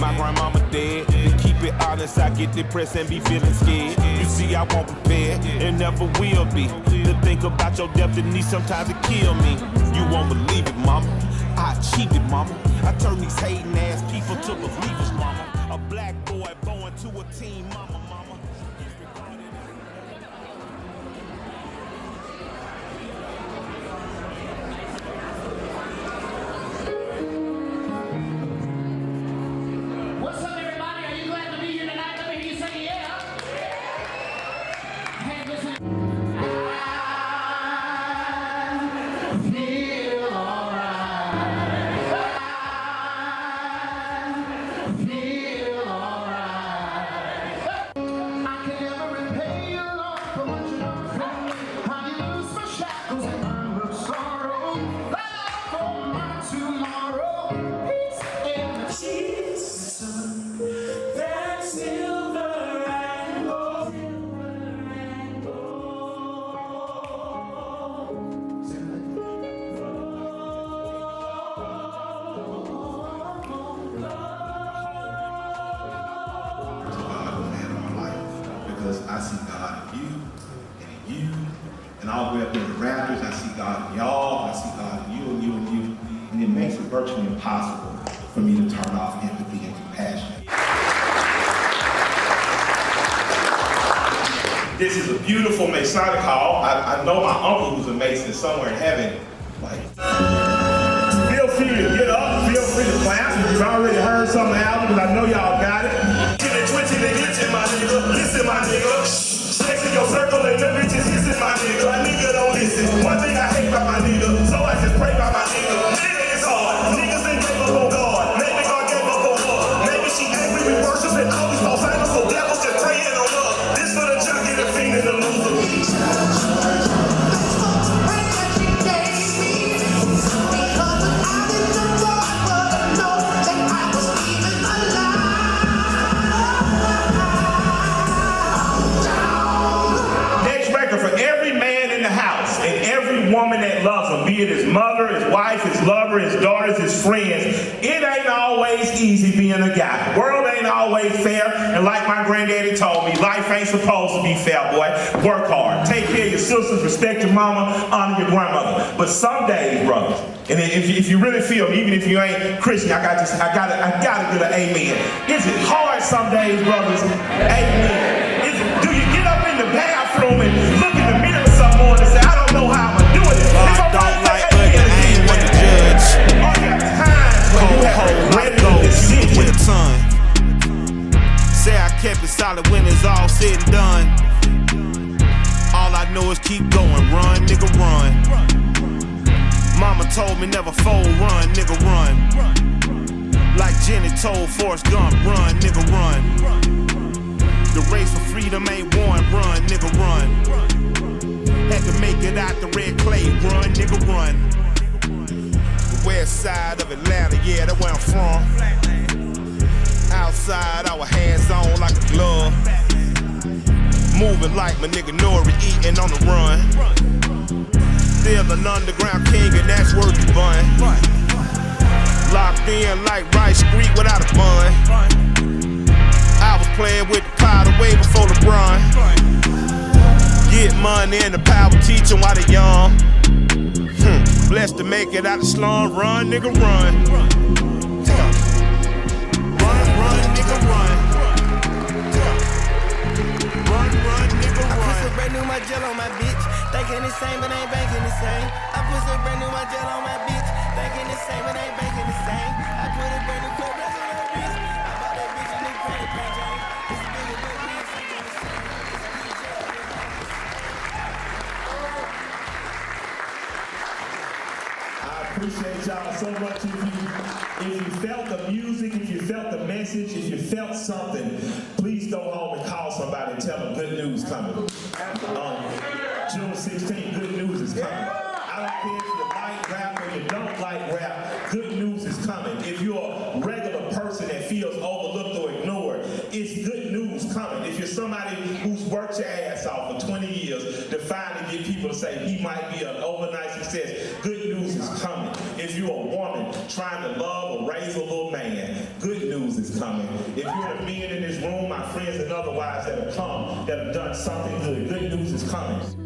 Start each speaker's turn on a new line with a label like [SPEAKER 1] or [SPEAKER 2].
[SPEAKER 1] my grandmama dead. To keep it honest, I get depressed and be feeling scared. You see, I won't prepare and never will be. To think about your destiny, sometimes it kill me. You won't believe it, mama. I achieved it, mama. I turned these hating ass people to believers, mama. A black boy born to a teen mama, mama.
[SPEAKER 2] What's up, everybody? Are you glad to be here tonight? Let me hear you say yeah. Hey, listen. I feel alright. I feel alright. I can never repay you, Lord, for what you done for me. How you loose my shackles and my sorrow. For my tomorrow. Peace in the Jesus. That silver and gold.
[SPEAKER 3] Because I see God in you and in you, and all the way up in the rafters, I see God in y'all, I see God in you and you and you, and it makes it virtually impossible for me to turn off empathy and compassion. This is a beautiful Masonic hall. I know my uncle who's a Mason somewhere in heaven. Like, feel free to get up, feel free to clap. If you've already heard some of the albums, I know y'all got it. Twitching and glitching, my nigga. Listen, my nigga. Sex in your circle and the bitches hissing, my nigga. A nigga don't listen. One thing I hate about my nigga, so I just pray about my nigga. Nigga is hard. Niggas ain't gave up on God. Maybe God gave up on her. Maybe she angry with worshiping all these false idols, so devils just praying on her. This for the junkie, the fiend, and the loser. Woman that loves him, be it his mother, his wife, his lover, his daughters, his friends. It ain't always easy being a guy. The world ain't always fair, and like my granddaddy told me, life ain't supposed to be fair, boy. Work hard, take care of your sisters, respect your mama, honor your grandmother. But some days, brothers, and if you really feel me, even if you ain't Christian, I gotta get an amen. Is it hard some days, brothers? Amen. Do you get up in the bathroom and look in the mirror some more and say, I don't know how I'm gonna do it?
[SPEAKER 1] I don't like ugly, I ain't one to judge. Cold, with a ton. Say I kept it solid when it's all said and done. All I know is keep going, run, nigga, run. Mama told me never fold, run, nigga, run. Like Jenny told Forrest Gump, run, nigga, run. The race for freedom ain't won, run, nigga, run. Had to make it out the red clay, run, nigga, run. The west side of Atlanta, yeah, that's where I'm from. Outside, our hands on like a glove. Moving like my nigga Nori, eating on the run. Still an underground king, and that's where you bun. Locked in like Rice Street without a bun. I was playing with the powder way before LeBron. Get money and the power teaching while they young. Blessed to make it out the slum, run, nigga, run. Run, nigga, run. Run, nigga, run.
[SPEAKER 4] I put some brand new my gel on my bitch. Thinking the same, but ain't banking the same. I put some brand new my gel on my bitch. Thinking the same, but ain't banking the same. I put a brand new coat on that bitch. I bought that bitch a new credit card, James. It's a bigger book, we ain't thinking the same.
[SPEAKER 3] I appreciate y'all so much. If you felt the music, if you felt the message, if you felt something, please go home and call somebody and tell them good news coming. June 16th, good news is coming. I don't care if you like rap or you don't like rap, good news is coming. If you're a regular person that feels overlooked or ignored, it's good news coming. If you're somebody who's worked your ass off for 20 years to finally get people to say he might be an overnight success, good news is coming. If you're a woman trying to love or raise a little man. Good news is coming. If you're the men in this room, my friends and otherwise that have come, that have done something good, good news is coming.